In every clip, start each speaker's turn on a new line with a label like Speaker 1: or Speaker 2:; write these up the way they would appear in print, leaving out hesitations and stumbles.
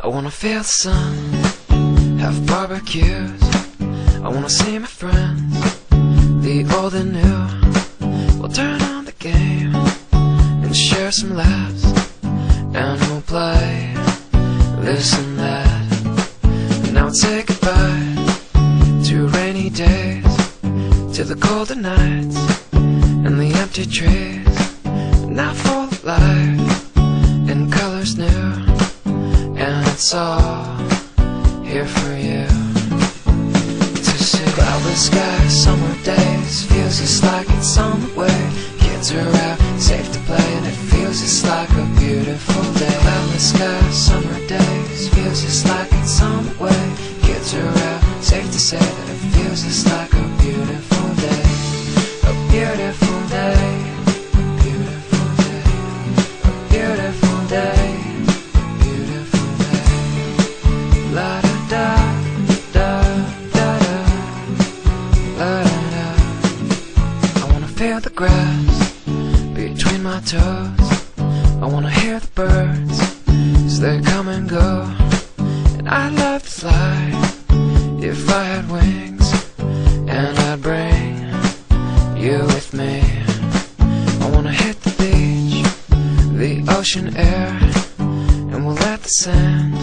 Speaker 1: I wanna feel the sun, have barbecues. I wanna see my friends, the old and new. We'll turn on the game and share some laughs, and we'll play this and that. And now we'll say goodbye to rainy days, to the colder nights and the empty trees. Now full of life and colors new, and it's all here for you to see. Cloudless skies, summer days, feels just like it's somewhere. Kids are out, safe to play, and it feels just like a beautiful day. Cloudless skies, summer days, feels just like it's somewhere. Kids are out, safe to say that it feels just like a beautiful day. A beautiful day, beautiful day, a beautiful day, beautiful day. La da da da da da, la da da. I wanna feel the grass between my toes. I wanna hear the birds as they come and go. And I'd love to fly if I had wings, and I'd bring you with me. I wanna hit the beach, the ocean air, and we'll let the sand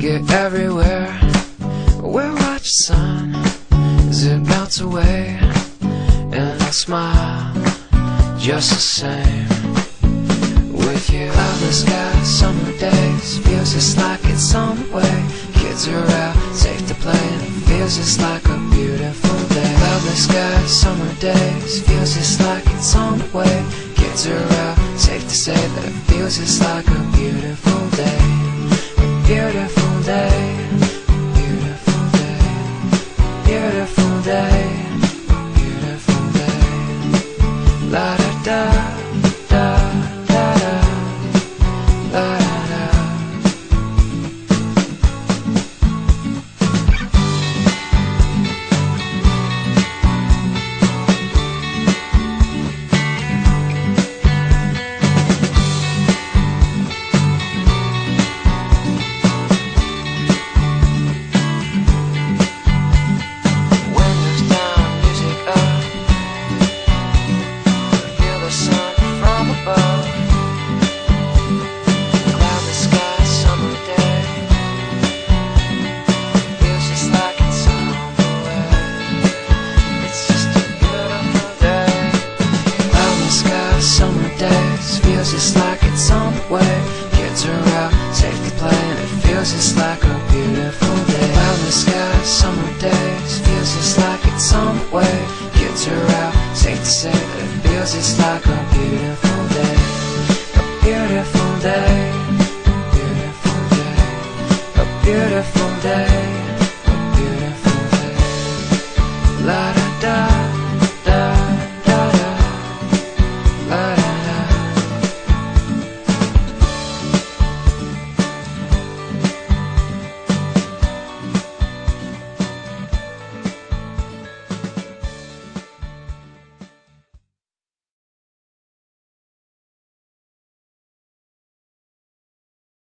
Speaker 1: get everywhere. We'll watch the sun as it melts away, and I'll smile just the same with you. Cloudless skies, summer days, feels just like it's somewhere. Kids are out, safe to play, and it feels just like a beautiful day. Cloudless skies, summer days, feels just like it's somewhere. Kids are out, safe to say that it feels just like a beautiful day. A beautiful day, beautiful day, beautiful day, beautiful day. La da da da da da, la da da. Windows down, music up, feel the sun from above. Cloudless sky, summer day, feels just like it's somewhere. It's just a beautiful day. Cloudless sky, summer days, feels just like it's somewhere. Kids are out, safe to play, and it feels just like a beautiful day. Cloudless sky, summer days, feels just like it's somewhere. Kids are out, safe to say that it feels just like a beautiful day. A beautiful day, beautiful day, a beautiful day.